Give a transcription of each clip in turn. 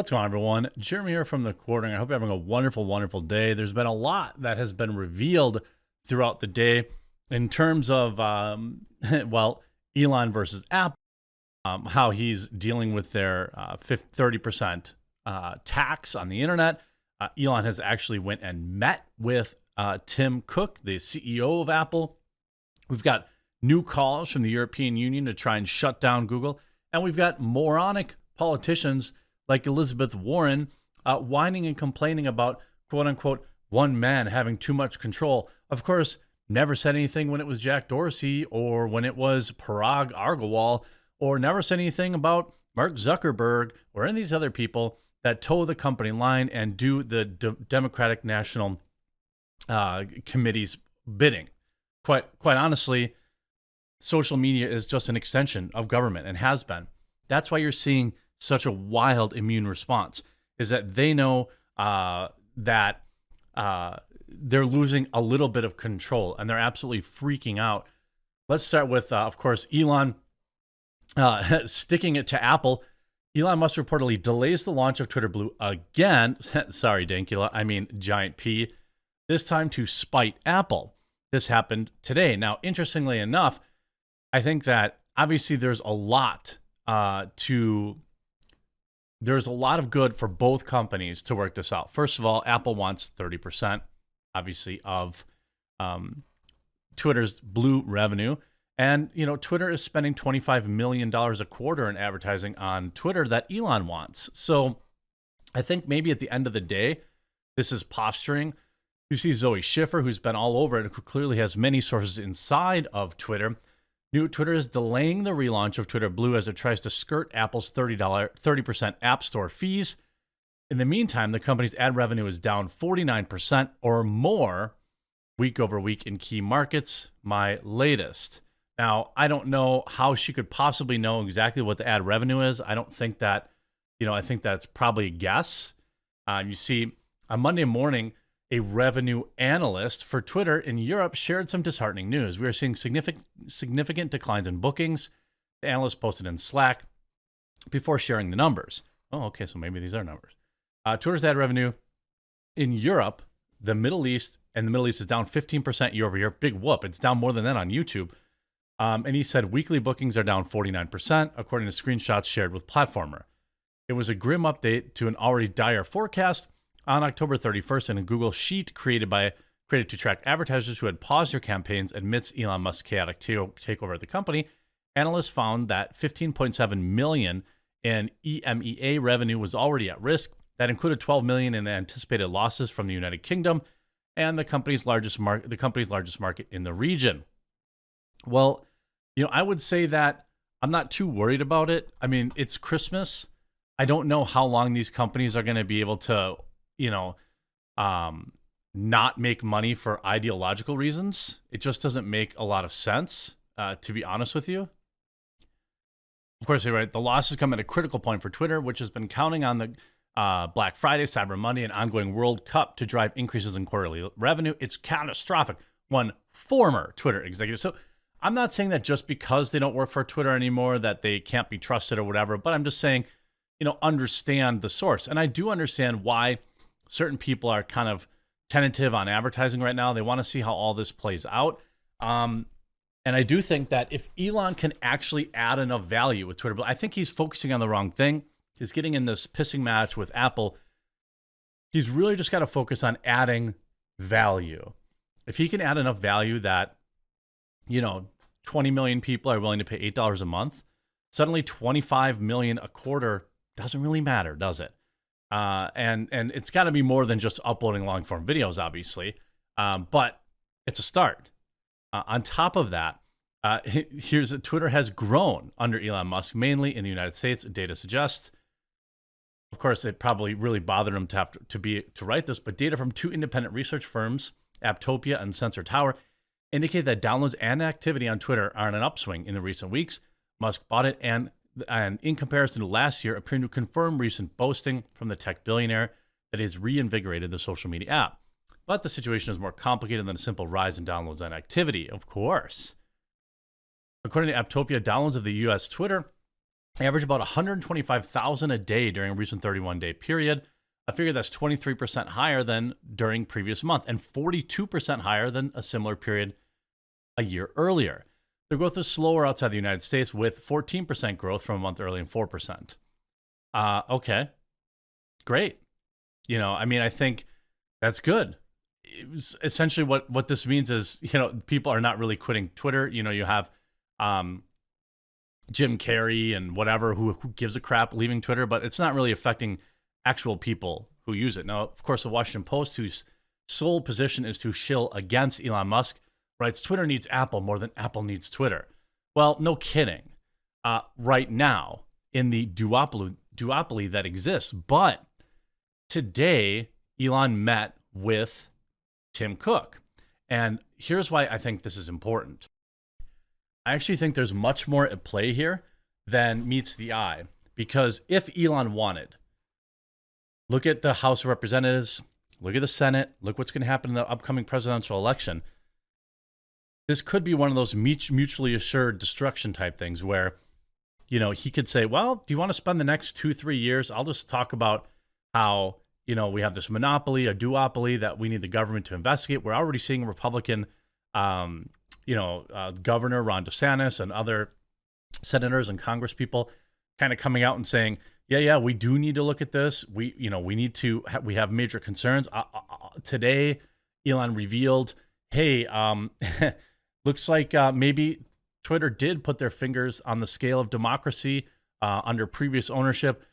What's going on, everyone? Jeremy here from the Quartering. I hope you're having a wonderful, wonderful day. There's been a lot that has been revealed throughout the day in terms of, well, Elon versus Apple, how he's dealing with their 30% tax on the internet. Elon has actually went and met with Tim Cook, the CEO of Apple. We've got new calls from the European Union to try and shut down Google. And we've got moronic politicians like Elizabeth Warren whining and complaining about, quote unquote, one man having too much control. Of course, never said anything when it was Jack Dorsey or when it was Parag Agrawal, or never said anything about Mark Zuckerberg or any of these other people that toe the company line and do the Democratic National Committee's bidding. Quite honestly, social media is just an extension of government and has been. That's why you're seeing such a wild immune response, is that they know that they're losing a little bit of control and they're absolutely freaking out. Let's start with, of course, Elon sticking it to Apple. Elon Musk reportedly delays the launch of Twitter Blue again. Sorry, Dankula. I mean, Giant P. This time to spite Apple. This happened today. Now, interestingly enough, I think that obviously there's a lot there's a lot of good for both companies to work this out. First of all, Apple wants 30%, obviously, of Twitter's Blue revenue. And, you know, Twitter is spending $25 million a quarter in advertising on Twitter that Elon wants. So I think maybe at the end of the day, this is posturing. You see Zoe Schiffer, who's been all over it, who clearly has many sources inside of Twitter. New Twitter is delaying the relaunch of Twitter Blue as it tries to skirt Apple's 30% App Store fees. In the meantime, the company's ad revenue is down 49% or more week over week in key markets. My latest. Now, I don't know how she could possibly know exactly what the ad revenue is. I don't think that, I think that's probably a guess. You see, on Monday morning, a revenue analyst for Twitter in Europe shared some disheartening news. We are seeing significant declines in bookings. The analyst posted in Slack before sharing the numbers. Oh, okay, so maybe these are numbers. Twitter's ad revenue in Europe, the Middle East, and the Middle East is down 15% year over year. Big whoop. It's down more than that on YouTube. And he said weekly bookings are down 49%, according to screenshots shared with Platformer. It was a grim update to an already dire forecast. On October 31st, in a Google Sheet created to track advertisers who had paused their campaigns amidst Elon Musk's chaotic takeover of the company, analysts found that 15.7 million in EMEA revenue was already at risk. That included 12 million in anticipated losses from the United Kingdom and the company's largest market in the region. Well, I would say that I'm not too worried about it. I mean, it's Christmas. I don't know how long these companies are going to be able to not make money for ideological reasons. It just doesn't make a lot of sense, to be honest with you. Of course, you're right. The losses come at a critical point for Twitter, which has been counting on the Black Friday, Cyber Monday, and ongoing World Cup to drive increases in quarterly revenue. It's catastrophic. One former Twitter executive. So I'm not saying that just because they don't work for Twitter anymore, that they can't be trusted or whatever, but I'm just saying, understand the source. And I do understand why certain people are kind of tentative on advertising right now. They want to see how all this plays out. And I do think that if Elon can actually add enough value with Twitter, but I think he's focusing on the wrong thing. He's getting in this pissing match with Apple. He's really just got to focus on adding value. If he can add enough value that, 20 million people are willing to pay $8 a month, suddenly 25 million a quarter doesn't really matter, does it? And it's got to be more than just uploading long form videos, obviously, but it's a start. On top of that, Twitter has grown under Elon Musk, mainly in the United States. Data suggests, of course, it probably really bothered him to write this, but data from two independent research firms, Apptopia and Sensor Tower, indicate that downloads and activity on Twitter are on an upswing in the recent weeks. Musk bought it and in comparison to last year, appearing to confirm recent boasting from the tech billionaire that has reinvigorated the social media app. But the situation is more complicated than a simple rise in downloads and activity, of course. According to Apptopia, downloads of the U.S. Twitter average about 125,000 a day during a recent 31-day period. I figure that's 23% higher than during previous month and 42% higher than a similar period a year earlier. The growth is slower outside the United States, with 14% growth from a month earlier and 4%. Okay, great. I mean, I think that's good. Essentially, what this means is, people are not really quitting Twitter. You have Jim Carrey and whatever who gives a crap leaving Twitter, but it's not really affecting actual people who use it. Now, of course, the Washington Post, whose sole position is to shill against Elon Musk, writes Twitter needs Apple more than Apple needs Twitter. Well, no kidding. Right now, in the duopoly that exists. But today, Elon met with Tim Cook. And here's why I think this is important. I actually think there's much more at play here than meets the eye. Because if Elon wanted, look at the House of Representatives, look at the Senate, look what's going to happen in the upcoming presidential election. This could be one of those mutually assured destruction type things where, he could say, well, do you want to spend the next 2-3 years? I'll just talk about how, we have this monopoly, a duopoly that we need the government to investigate. We're already seeing a Republican, Governor Ron DeSantis and other senators and Congress people kind of coming out and saying, yeah, we do need to look at this. We have major concerns. Today, Elon revealed, hey, looks like maybe Twitter did put their fingers on the scale of democracy under previous ownership.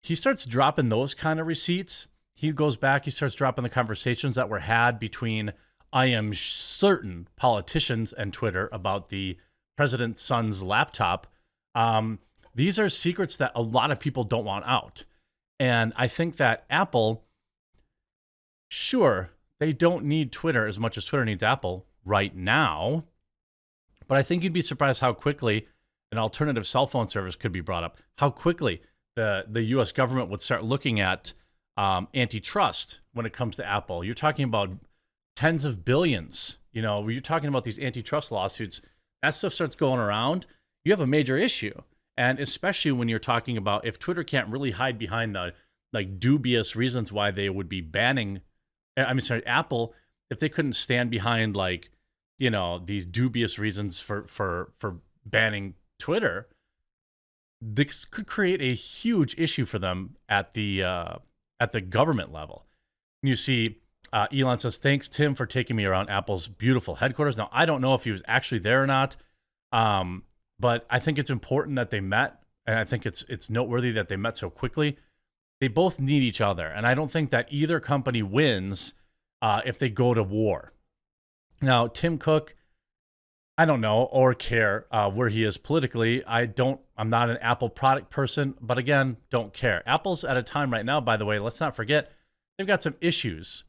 He starts dropping those kind of receipts. He goes back, he starts dropping the conversations that were had between, I am certain, politicians and Twitter about the president's son's laptop. These are secrets that a lot of people don't want out. And I think that Apple, sure, they don't need Twitter as much as Twitter needs Apple right now. But I think you'd be surprised how quickly an alternative cell phone service could be brought up, how quickly the U.S. government would start looking at antitrust when it comes to Apple. You're talking about tens of billions. You're talking about these antitrust lawsuits. That stuff starts going around. You have a major issue. And especially when you're talking about if Twitter can't really hide behind the dubious reasons why they would be banning, Apple, if they couldn't stand behind these dubious reasons for banning Twitter, this could create a huge issue for them at the government level. And you see, Elon says, thanks, Tim, for taking me around Apple's beautiful headquarters. Now, I don't know if he was actually there or not, but I think it's important that they met, and I think it's noteworthy that they met so quickly. They both need each other, and I don't think that either company wins if they go to war. Now, Tim Cook, I don't know or care where he is politically. I'm not an Apple product person, but again, don't care. Apple's at a time right now, by the way, let's not forget, they've got some issues.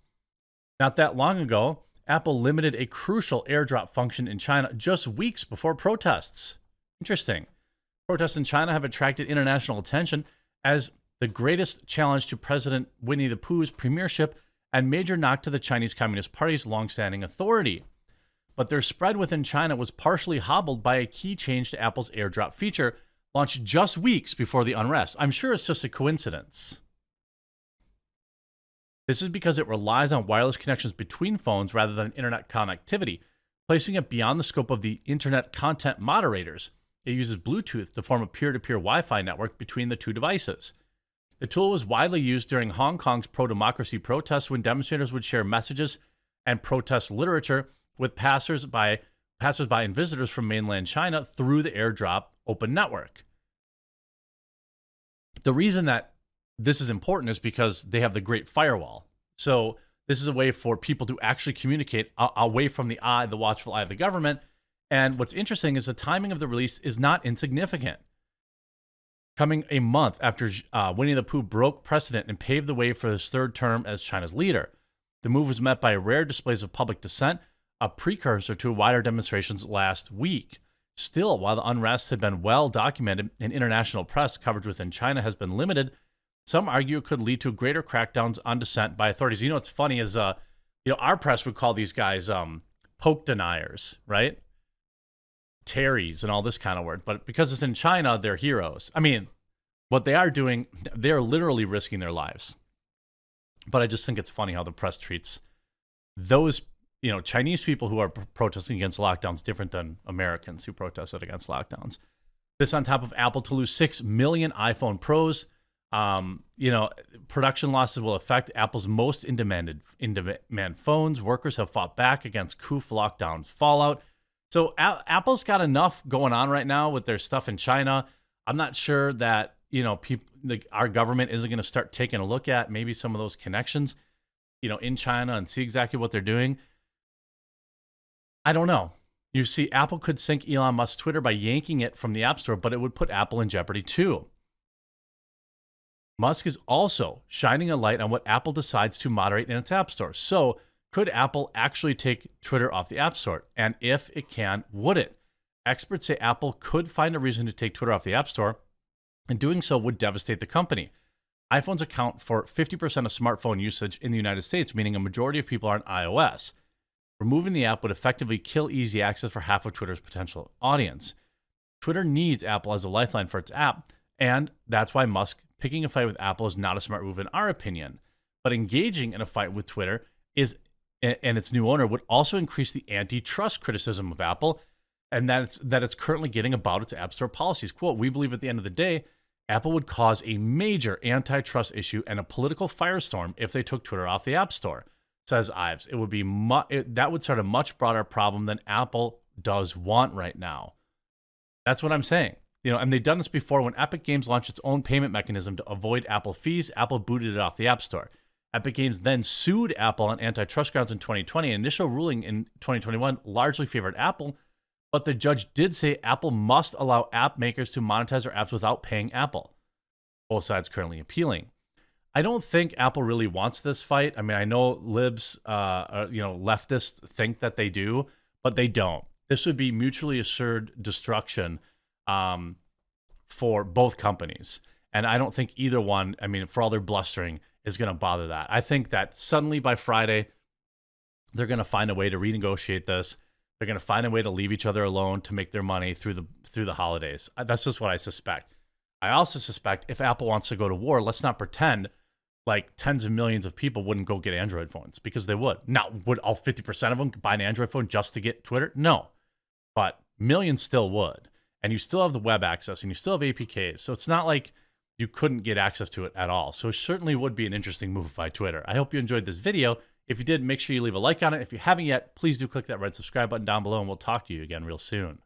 Not that long ago, Apple limited a crucial AirDrop function in China just weeks before protests. Interesting. Protests in China have attracted international attention as the greatest challenge to President Winnie the Pooh's premiership and major knock to the Chinese Communist Party's longstanding authority. But their spread within China was partially hobbled by a key change to Apple's AirDrop feature, launched just weeks before the unrest. I'm sure it's just a coincidence. This is because it relies on wireless connections between phones rather than internet connectivity, placing it beyond the scope of the internet content moderators. It uses Bluetooth to form a peer-to-peer Wi-Fi network between the two devices. The tool was widely used during Hong Kong's pro-democracy protests when demonstrators would share messages and protest literature with passersby and visitors from mainland China through the AirDrop open network. The reason that this is important is because they have the Great Firewall. So this is a way for people to actually communicate away from the watchful eye of the government. And what's interesting is the timing of the release is not insignificant. Coming a month after Winnie the Pooh broke precedent and paved the way for his third term as China's leader. The move was met by rare displays of public dissent, a precursor to wider demonstrations last week. Still, while the unrest had been well documented and international press coverage within China has been limited, some argue it could lead to greater crackdowns on dissent by authorities. What's funny is, our press would call these guys poke deniers, right? Terry's and all this kind of word. But because it's in China, they're heroes. I mean, what they are doing, they're literally risking their lives. But I just think it's funny how the press treats those, Chinese people who are protesting against lockdowns different than Americans who protested against lockdowns. This on top of Apple to lose 6 million iPhone Pros. Production losses will affect Apple's most in-demand phones. Workers have fought back against COOF lockdowns fallout. So Apple's got enough going on right now with their stuff in China. I'm not sure that, our government isn't going to start taking a look at maybe some of those connections, in China and see exactly what they're doing. I don't know. You see, Apple could sink Elon Musk's Twitter by yanking it from the App Store, but it would put Apple in jeopardy too. Musk is also shining a light on what Apple decides to moderate in its App Store. So, could Apple actually take Twitter off the App Store? And if it can, would it? Experts say Apple could find a reason to take Twitter off the App Store, and doing so would devastate the company. iPhones account for 50% of smartphone usage in the United States, meaning a majority of people are on iOS. Removing the app would effectively kill easy access for half of Twitter's potential audience. Twitter needs Apple as a lifeline for its app, and that's why Musk picking a fight with Apple is not a smart move in our opinion. But engaging in a fight with Twitter and its new owner would also increase the antitrust criticism of Apple, and that it's currently getting about its App Store policies. Quote, "We believe at the end of the day, Apple would cause a major antitrust issue and a political firestorm if they took Twitter off the App Store," says Ives. It would be that would start a much broader problem than Apple does want right now. That's what I'm saying. And they've done this before. When Epic Games launched its own payment mechanism to avoid Apple fees, Apple booted it off the App Store. Epic Games then sued Apple on antitrust grounds in 2020. An initial ruling in 2021 largely favored Apple, but the judge did say Apple must allow app makers to monetize their apps without paying Apple. Both sides currently appealing. I don't think Apple really wants this fight. I mean, I know libs, leftists think that they do, but they don't. This would be mutually assured destruction for both companies. And I don't think either one, for all their blustering, is going to bother that. I think that suddenly by Friday, they're going to find a way to renegotiate this. They're going to find a way to leave each other alone to make their money through the holidays. That's just what I suspect. I also suspect if Apple wants to go to war, let's not pretend like tens of millions of people wouldn't go get Android phones, because they would. Now, would all 50% of them buy an Android phone just to get Twitter? No. But millions still would. And you still have the web access and you still have APKs. So it's not like you couldn't get access to it at all. So it certainly would be an interesting move by Twitter. I hope you enjoyed this video. If you did, make sure you leave a like on it. If you haven't yet, please do click that red subscribe button down below, and we'll talk to you again real soon.